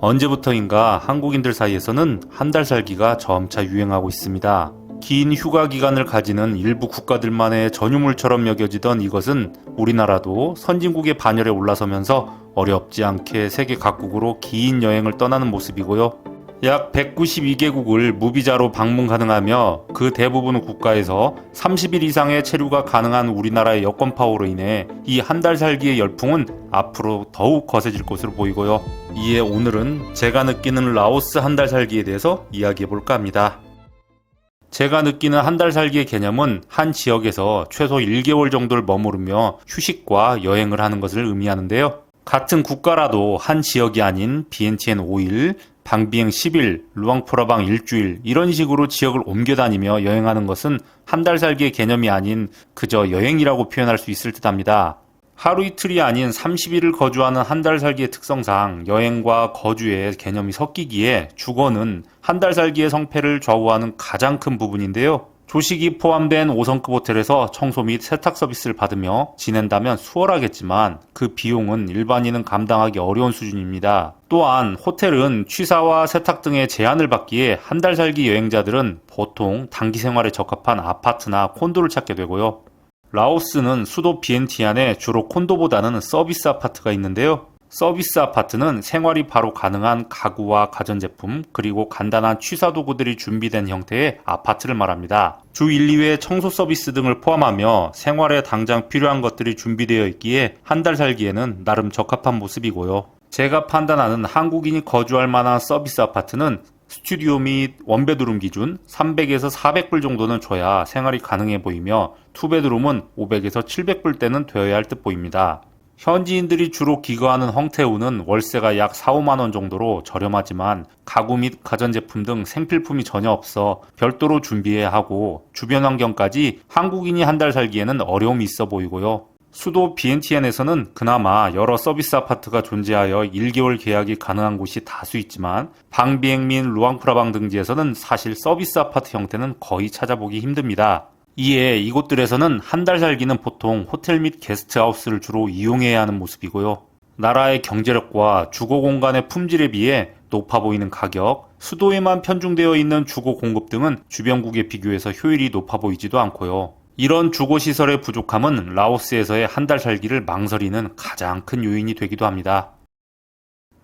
언제부터인가 한국인들 사이에서는 한 달 살기가 점차 유행하고 있습니다. 긴 휴가 기간을 가지는 일부 국가들만의 전유물처럼 여겨지던 이것은 우리나라도 선진국의 반열에 올라서면서 어렵지 않게 세계 각국으로 긴 여행을 떠나는 모습이고요. 약 192개국을 무비자로 방문 가능하며 그 대부분 국가에서 30일 이상의 체류가 가능한 우리나라의 여권 파워로 인해 이 한 달 살기의 열풍은 앞으로 더욱 거세질 것으로 보이고요. 이에 오늘은 제가 느끼는 라오스 한 달 살기에 대해서 이야기해 볼까 합니다. 제가 느끼는 한 달 살기의 개념은 한 지역에서 최소 1개월 정도를 머무르며 휴식과 여행을 하는 것을 의미하는데요. 같은 국가라도 한 지역이 아닌 비엔티엔 5일, 방비행 10일, 루앙프라방 일주일 이런 식으로 지역을 옮겨 다니며 여행하는 것은 한 달 살기의 개념이 아닌 그저 여행이라고 표현할 수 있을 듯합니다. 하루 이틀이 아닌 30일을 거주하는 한 달 살기의 특성상 여행과 거주의 개념이 섞이기에 주거는 한 달 살기의 성패를 좌우하는 가장 큰 부분인데요. 조식이 포함된 5성급 호텔에서 청소 및 세탁 서비스를 받으며 지낸다면 수월하겠지만 그 비용은 일반인은 감당하기 어려운 수준입니다. 또한 호텔은 취사와 세탁 등의 제한을 받기에 한 달 살기 여행자들은 보통 단기 생활에 적합한 아파트나 콘도를 찾게 되고요. 라오스는 수도 비엔티안에 주로 콘도보다는 서비스 아파트가 있는데요. 서비스 아파트는 생활이 바로 가능한 가구와 가전제품 그리고 간단한 취사도구들이 준비된 형태의 아파트를 말합니다. 주 1, 2회 청소 서비스 등을 포함하며 생활에 당장 필요한 것들이 준비되어 있기에 한 달 살기에는 나름 적합한 모습이고요. 제가 판단하는 한국인이 거주할 만한 서비스 아파트는 스튜디오 및 원베드룸 기준 300에서 400불 정도는 줘야 생활이 가능해 보이며 투베드룸은 500에서 700불대는 되어야 할 듯 보입니다. 현지인들이 주로 기거하는 헝테우는 월세가 약 4, 5만원 정도로 저렴하지만 가구 및 가전제품 등 생필품이 전혀 없어 별도로 준비해야 하고 주변 환경까지 한국인이 한 달 살기에는 어려움이 있어 보이고요. 수도 비엔티엔에서는 그나마 여러 서비스 아파트가 존재하여 1개월 계약이 가능한 곳이 다수 있지만 방비행 및 루앙프라방 등지에서는 사실 서비스 아파트 형태는 거의 찾아보기 힘듭니다. 이에 이곳들에서는 한 달 살기는 보통 호텔 및 게스트하우스를 주로 이용해야 하는 모습이고요. 나라의 경제력과 주거 공간의 품질에 비해 높아 보이는 가격, 수도에만 편중되어 있는 주거 공급 등은 주변국에 비교해서 효율이 높아 보이지도 않고요. 이런 주거시설의 부족함은 라오스에서의 한 달 살기를 망설이는 가장 큰 요인이 되기도 합니다.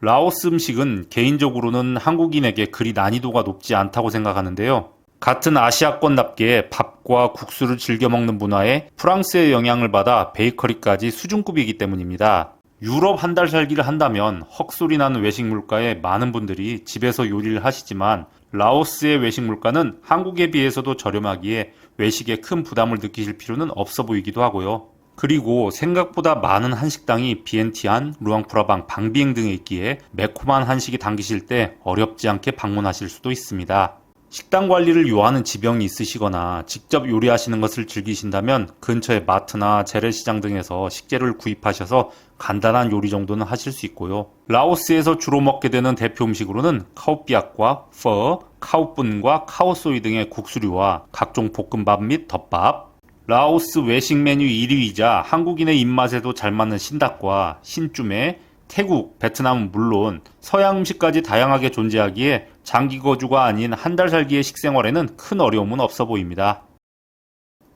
라오스 음식은 개인적으로는 한국인에게 그리 난이도가 높지 않다고 생각하는데요. 같은 아시아권답게 밥과 국수를 즐겨 먹는 문화에 프랑스의 영향을 받아 베이커리까지 수준급이기 때문입니다. 유럽 한 달 살기를 한다면 헉소리 나는 외식 물가에 많은 분들이 집에서 요리를 하시지만 라오스의 외식 물가는 한국에 비해서도 저렴하기에 외식에 큰 부담을 느끼실 필요는 없어 보이기도 하고요. 그리고 생각보다 많은 한식당이 비엔티안, 루앙프라방, 방비행 등에 있기에 매콤한 한식이 당기실 때 어렵지 않게 방문하실 수도 있습니다. 식단 관리를 요하는 지병이 있으시거나 직접 요리하시는 것을 즐기신다면 근처의 마트나 재래시장 등에서 식재료를 구입하셔서 간단한 요리 정도는 하실 수 있고요. 라오스에서 주로 먹게 되는 대표 음식으로는 카오삐약과 퍼, 카오뿐과 카오소이 등의 국수류와 각종 볶음밥 및 덮밥, 라오스 외식 메뉴 1위이자 한국인의 입맛에도 잘 맞는 신닭과 신쭈메, 태국, 베트남은 물론 서양 음식까지 다양하게 존재하기에 장기 거주가 아닌 한 달 살기의 식생활에는 큰 어려움은 없어 보입니다.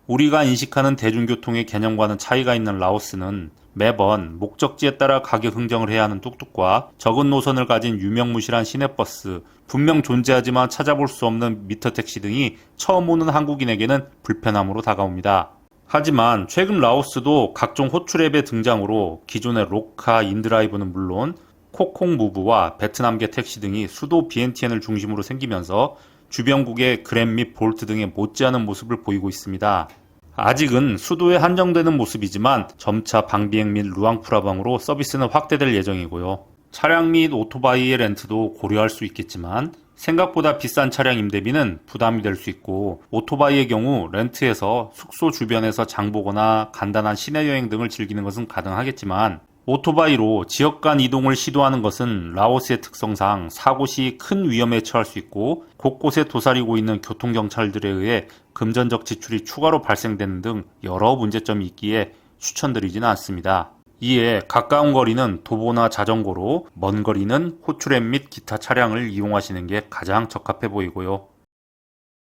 우리가 인식하는 대중교통의 개념과는 차이가 있는 라오스는 매번 목적지에 따라 가격 흥정을 해야 하는 뚝뚝과 적은 노선을 가진 유명무실한 시내버스, 분명 존재하지만 찾아볼 수 없는 미터택시 등이 처음 오는 한국인에게는 불편함으로 다가옵니다. 하지만 최근 라오스도 각종 호출앱의 등장으로 기존의 로카, 인드라이브는 물론 코콩무브와 베트남계 택시 등이 수도 비엔티엔을 중심으로 생기면서 주변국의 그랩 및 볼트 등의 못지않은 모습을 보이고 있습니다. 아직은 수도에 한정되는 모습이지만 점차 방비행 및 루앙프라방으로 서비스는 확대될 예정이고요. 차량 및 오토바이의 렌트도 고려할 수 있겠지만 생각보다 비싼 차량 임대비는 부담이 될 수 있고 오토바이의 경우 렌트해서 숙소 주변에서 장보거나 간단한 시내 여행 등을 즐기는 것은 가능하겠지만 오토바이로 지역 간 이동을 시도하는 것은 라오스의 특성상 사고 시 큰 위험에 처할 수 있고 곳곳에 도사리고 있는 교통경찰들에 의해 금전적 지출이 추가로 발생되는 등 여러 문제점이 있기에 추천드리지는 않습니다. 이에 가까운 거리는 도보나 자전거로, 먼 거리는 호출앱 및 기타 차량을 이용하시는 게 가장 적합해 보이고요.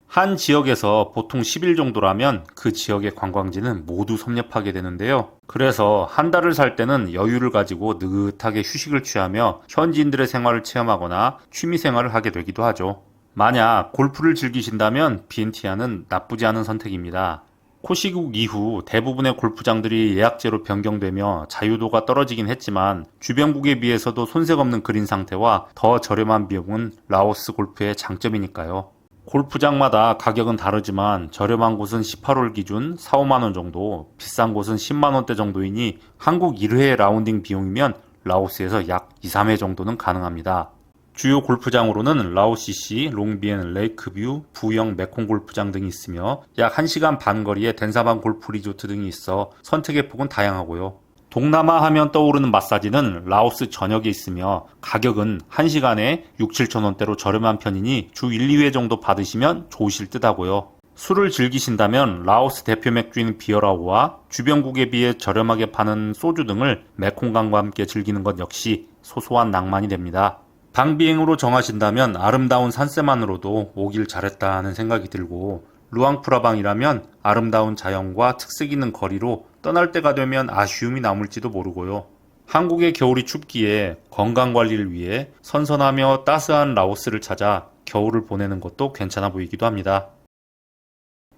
한 지역에서 보통 10일 정도라면 그 지역의 관광지는 모두 섭렵하게 되는데요. 그래서 한 달을 살 때는 여유를 가지고 느긋하게 휴식을 취하며 현지인들의 생활을 체험하거나 취미 생활을 하게 되기도 하죠. 만약 골프를 즐기신다면 비엔티아는 나쁘지 않은 선택입니다. 코시국 이후 대부분의 골프장들이 예약제로 변경되며 자유도가 떨어지긴 했지만 주변국에 비해서도 손색 없는 그린 상태와 더 저렴한 비용은 라오스 골프의 장점이니까요. 골프장마다 가격은 다르지만 저렴한 곳은 18홀 기준 4, 5만원 정도, 비싼 곳은 10만원대 정도이니 한국 1회 라운딩 비용이면 라오스에서 약 2, 3회 정도는 가능합니다. 주요 골프장으로는 라오시시, 롱비엔, 레이크뷰, 부영, 메콩 골프장 등이 있으며 약 1시간 반 거리에 덴사반 골프 리조트 등이 있어 선택의 폭은 다양하고요. 동남아 하면 떠오르는 마사지는 라오스 전역에 있으며 가격은 1시간에 6, 7천원대로 저렴한 편이니 주 1, 2회 정도 받으시면 좋으실 듯 하고요. 술을 즐기신다면 라오스 대표 맥주인 비어라오와 주변국에 비해 저렴하게 파는 소주 등을 메콩강과 함께 즐기는 것 역시 소소한 낭만이 됩니다. 방비행으로 정하신다면 아름다운 산세만으로도 오길 잘했다 하는 생각이 들고 루앙프라방이라면 아름다운 자연과 특색 있는 거리로 떠날 때가 되면 아쉬움이 남을지도 모르고요. 한국의 겨울이 춥기에 건강관리를 위해 선선하며 따스한 라오스를 찾아 겨울을 보내는 것도 괜찮아 보이기도 합니다.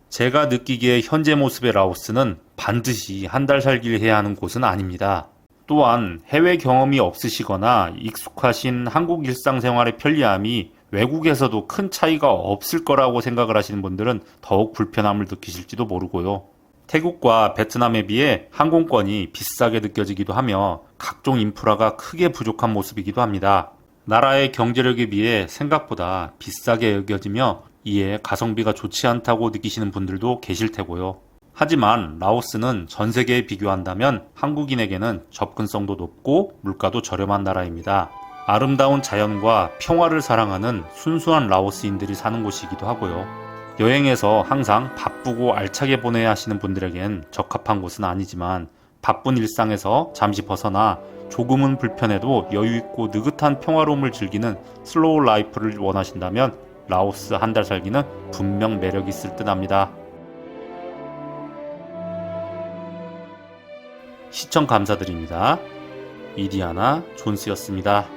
제가 느끼기에 현재 모습의 라오스는 반드시 한 달 살기를 해야 하는 곳은 아닙니다. 또한 해외 경험이 없으시거나 익숙하신 한국 일상생활의 편리함이 외국에서도 큰 차이가 없을 거라고 생각을 하시는 분들은 더욱 불편함을 느끼실지도 모르고요. 태국과 베트남에 비해 항공권이 비싸게 느껴지기도 하며 각종 인프라가 크게 부족한 모습이기도 합니다. 나라의 경제력에 비해 생각보다 비싸게 여겨지며 이에 가성비가 좋지 않다고 느끼시는 분들도 계실 테고요. 하지만 라오스는 전 세계에 비교한다면 한국인에게는 접근성도 높고 물가도 저렴한 나라입니다. 아름다운 자연과 평화를 사랑하는 순수한 라오스인들이 사는 곳이기도 하고요. 여행에서 항상 바쁘고 알차게 보내야 하시는 분들에겐 적합한 곳은 아니지만 바쁜 일상에서 잠시 벗어나 조금은 불편해도 여유있고 느긋한 평화로움을 즐기는 슬로우 라이프를 원하신다면 라오스 한 달 살기는 분명 매력이 있을 듯 합니다. 시청 감사드립니다. 이디아나 존스였습니다.